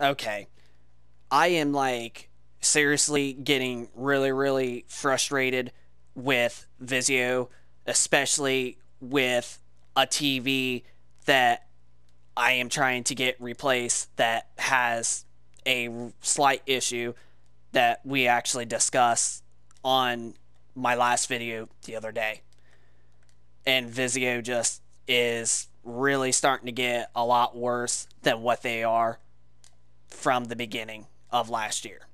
Okay. I am like seriously getting really, really frustrated with Vizio, especially with a TV that I am trying to get replaced that has a slight issue that we actually discussed on my last video the other day. And Vizio just is really starting to get a lot worse than what they are from the beginning of last year.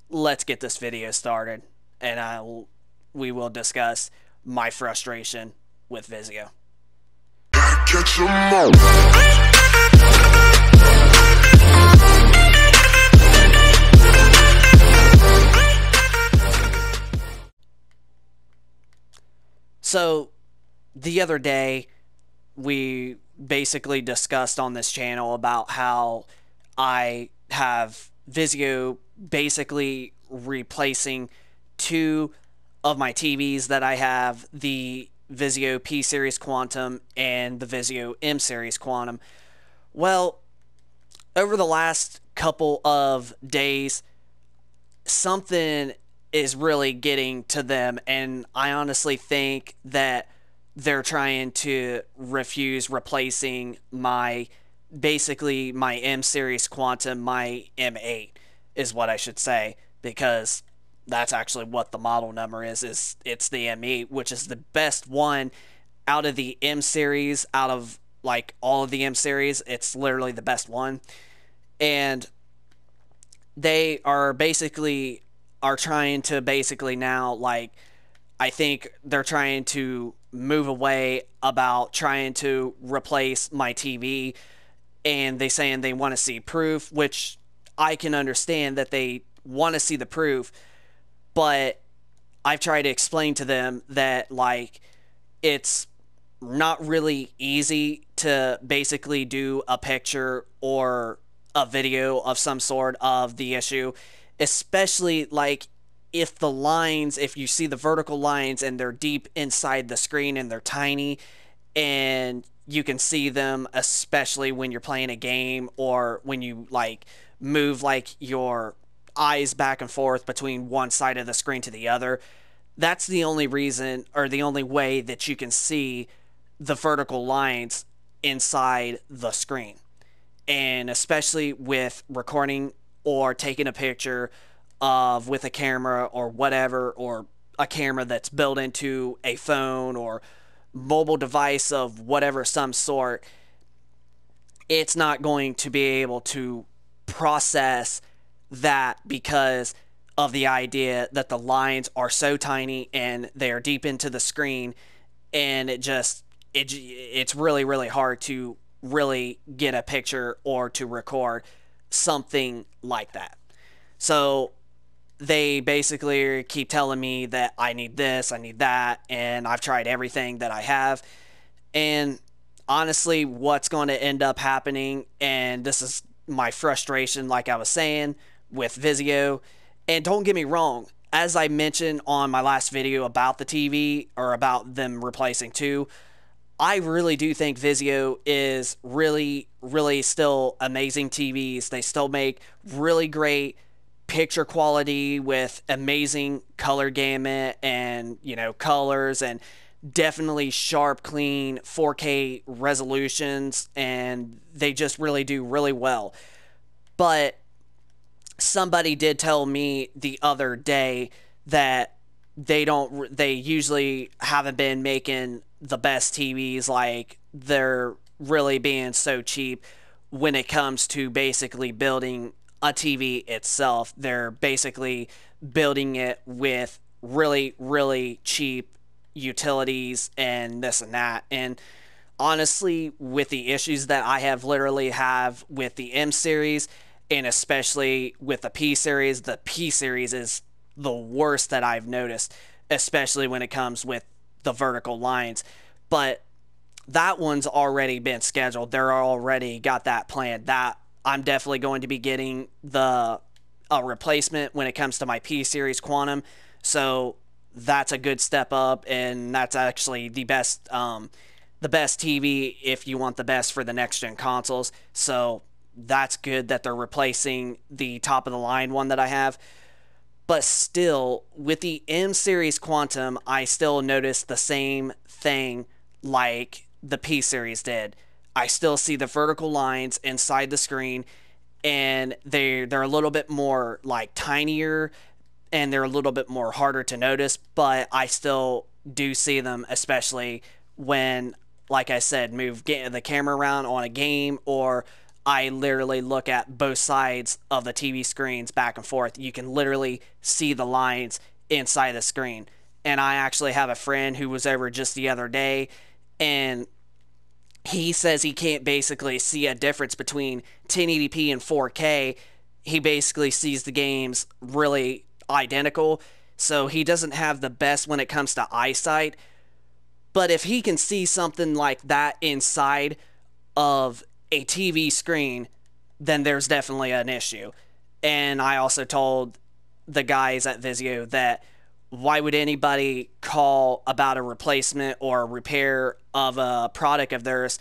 Let's get this video started, and we will discuss my frustration with Vizio. Catch 'em all. So, the other day, we basically discussed on this channel about how I have Vizio basically replacing two of my TVs that I have, the Vizio P Series Quantum and the Vizio M Series Quantum. Well, over the last couple of days, something is really getting to them, and I honestly think that they're trying to refuse replacing my basically my M series Quantum, my M8 is what I should say, because that's actually what the model number is it's the M8, which is the best one out of the M series, out of like all of the M series. It's literally the best one. And they are trying to basically now, like, I think they're trying to move away about trying to replace my TV, and they saying they want to see proof, which I can understand that they want to see the proof, but I've tried to explain to them that, like, it's not really easy to basically do a picture or a video of some sort of the issue, especially like if you see the vertical lines and they're deep inside the screen and they're tiny and you can see them, especially when you're playing a game or when you like move like your eyes back and forth between one side of the screen to the other. That's the only reason or the only way that you can see the vertical lines inside the screen. And especially with recording or taking a picture of with a camera or whatever, or a camera that's built into a phone or mobile device of whatever some sort, it's not going to be able to process that because of the idea that the lines are so tiny and they are deep into the screen, and it's really, really hard to really get a picture or to record something like that. So they basically keep telling me that I need this, I need that, and I've tried everything that I have. And honestly, what's going to end up happening, and this is my frustration, like I was saying, with Vizio, and don't get me wrong, as I mentioned on my last video about the TV, or about them replacing two, I really do think Vizio is really, really still amazing TVs. They still make really great picture quality with amazing color gamut and, you know, colors, and definitely sharp, clean 4K resolutions, and they just really do really well. But somebody did tell me the other day that they usually haven't been making the best TVs, like they're really being so cheap when it comes to basically building a TV itself. They're basically building it with really, really cheap utilities and this and that. And honestly, with the issues that I have literally have with the M series, and especially with the P series is the worst that I've noticed, especially when it comes with the vertical lines. But that one's already been scheduled. They're already got that planned. That I'm definitely going to be getting a replacement when it comes to my P series Quantum. So that's a good step up, and that's actually the best TV if you want the best for the next gen consoles. So that's good that they're replacing the top of the line one that I have. But still, with the M Series Quantum, I still notice the same thing like the P Series did. I still see the vertical lines inside the screen, and they're a little bit more like tinier, and they're a little bit more harder to notice, but I still do see them, especially when, like I said, move the camera around on a game, or I literally look at both sides of the TV screens back and forth. You can literally see the lines inside the screen. And I actually have a friend who was over just the other day, and he says he can't basically see a difference between 1080p and 4K. He basically sees the games really identical, so he doesn't have the best when it comes to eyesight. But if he can see something like that inside of a TV screen, then there's definitely an issue. And I also told the guys at Vizio that why would anybody call about a replacement or a repair of a product of theirs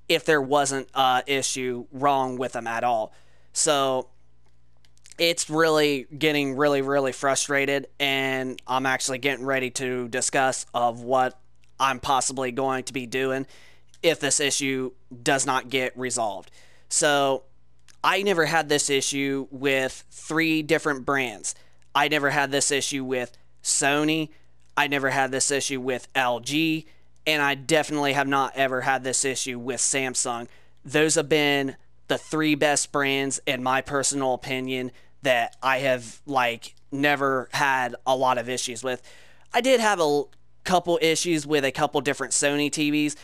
if there wasn't an issue wrong with them at all? So it's really getting really, really frustrated, and I'm actually getting ready to discuss of what I'm possibly going to be doing if this issue does not get resolved. So I never had this issue with 3 different brands. I never had this issue with Sony. I never had this issue with LG. And I definitely have not ever had this issue with Samsung. Those have been the 3 best brands, in my personal opinion, that I have never had a lot of issues with. I did have a couple issues with a couple different Sony TVs,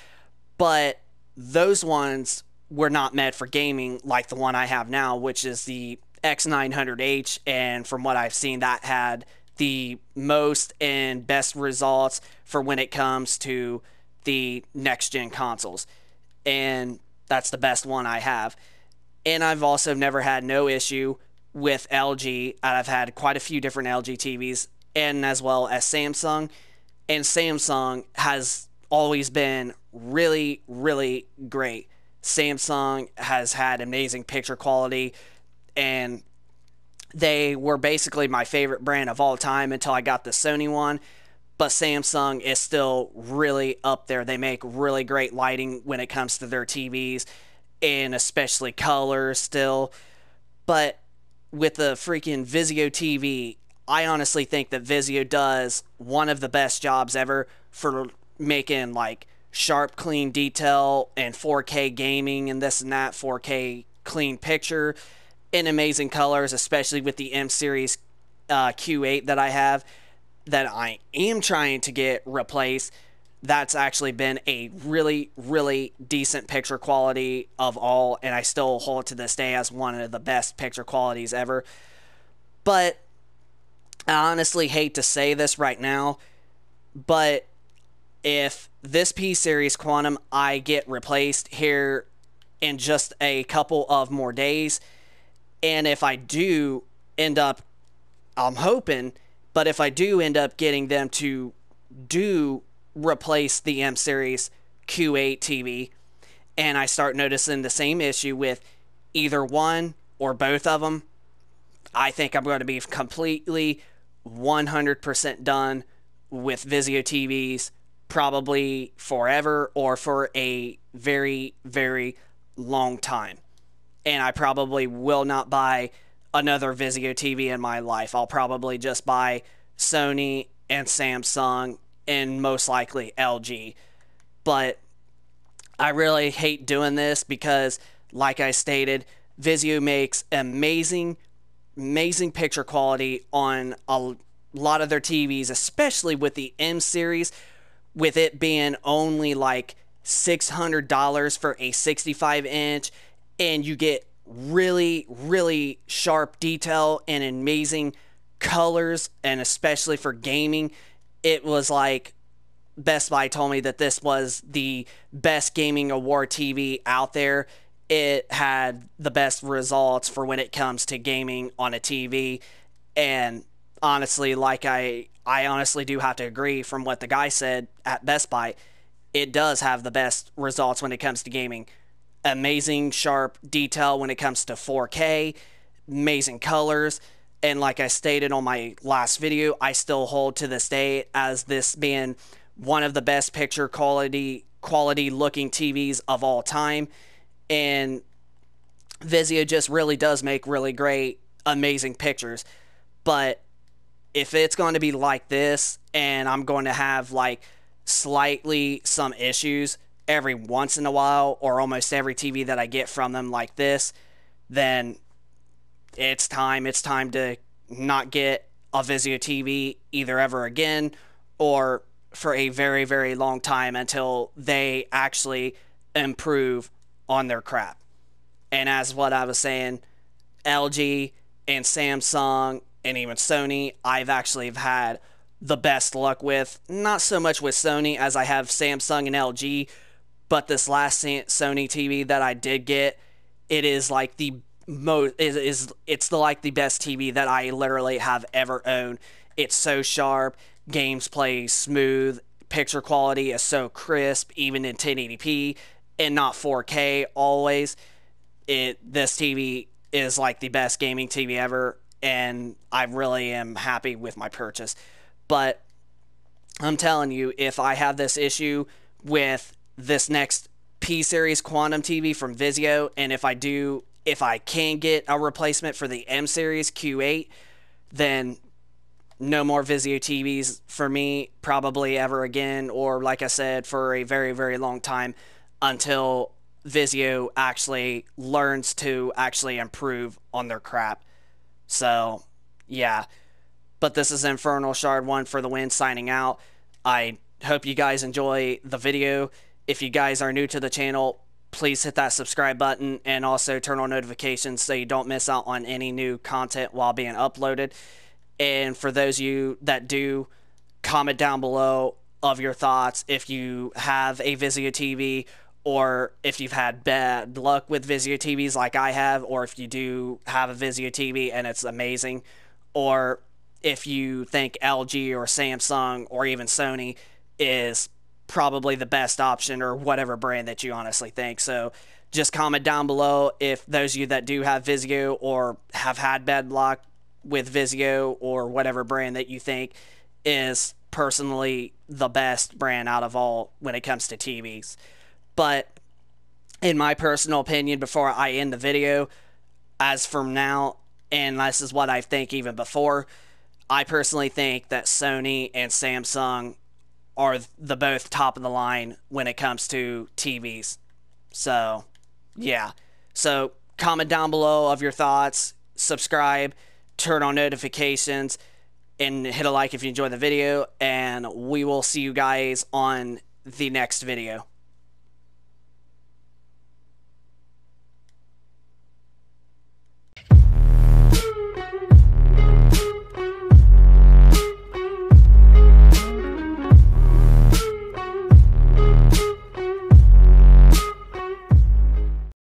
but those ones were not meant for gaming like the one I have now, which is the X900H, and from what I've seen, that had the most and best results for when it comes to the next-gen consoles, and that's the best one I have. And I've also never had no issue with LG. I've had quite a few different LG TVs, and as well as Samsung, and Samsung has always been really, really great. Samsung has had amazing picture quality, and they were basically my favorite brand of all time until I got the Sony one. But Samsung is still really up there. They make really great lighting when it comes to their TVs, and especially colors still. But with the freaking Vizio TV, I honestly think that Vizio does one of the best jobs ever for making sharp, clean detail and 4K gaming and this and that, 4K clean picture in amazing colors, especially with the M Series Q8 that I have, that I am trying to get replaced. That's actually been a really, really decent picture quality of all, and I still hold it to this day as one of the best picture qualities ever. But I honestly hate to say this right now, but if this P Series Quantum I get replaced here in just a couple of more days, and if I do end up, I'm hoping, but if I do end up getting them to replace the M Series Q8 TV, and I start noticing the same issue with either one or both of them, I think I'm going to be completely 100% done with Vizio TVs, probably forever or for a very, very long time. And I probably will not buy another Vizio TV in my life. I'll probably just buy Sony and Samsung and most likely LG. But I really hate doing this because, like I stated, Vizio makes amazing picture quality on a lot of their TVs, especially with the M Series, with it being only $600 for a 65-inch, and you get really, really sharp detail and amazing colors, and especially for gaming. It was Best Buy told me that this was the best gaming award TV out there. It had the best results for when it comes to gaming on a TV, and honestly, I honestly do have to agree from what the guy said at Best Buy. It does have the best results when it comes to gaming. amazing sharp detail when it comes to 4K, amazing colors, and like I stated on my last video, I still hold to this day as this being one of the best picture quality looking TVs of all time. And Vizio just really does make really great, amazing pictures. But if it's going to be like this and I'm going to have like slightly some issues every once in a while, or almost every TV that I get from them like this, then it's time to not get a Vizio TV either ever again, or for a very, very long time until they actually improve on their crap. And as what I was saying, LG and Samsung and even Sony, I've actually had the best luck with. Not so much with Sony as I have Samsung and LG, but this last Sony TV that I did get, it is like the it's like the best TV that I literally have ever owned. It's so sharp, games play smooth, picture quality is so crisp, even in 1080p and not 4K always. This TV is like the best gaming TV ever, and I really am happy with my purchase. But I'm telling you, if I have this issue with this next P-Series Quantum TV from Vizio, and if I can get a replacement for the M-Series Q8, then no more Vizio TVs for me, probably ever again, or like I said, for a very, very long time, until Vizio actually learns to actually improve on their crap. So, yeah. But this is Infernal Shard 1 for the win, signing out. I hope you guys enjoy the video. If you guys are new to the channel, please hit that subscribe button and also turn on notifications so you don't miss out on any new content while being uploaded. And for those of you that do, comment down below of your thoughts if you have a Vizio TV, or if you've had bad luck with Vizio TVs like I have, or if you do have a Vizio TV and it's amazing, or if you think LG or Samsung or even Sony is probably the best option, or whatever brand that you honestly think. So just comment down below if those of you that do have Vizio or have had bad luck with Vizio, or whatever brand that you think is personally the best brand out of all when it comes to TVs. But in my personal opinion, before I end the video, as from now, and this is what I think even before, I personally think that Sony and Samsung are the both top of the line when it comes to TVs. So, yeah. So, comment down below of your thoughts, subscribe, turn on notifications, and hit a like if you enjoyed the video, and we will see you guys on the next video.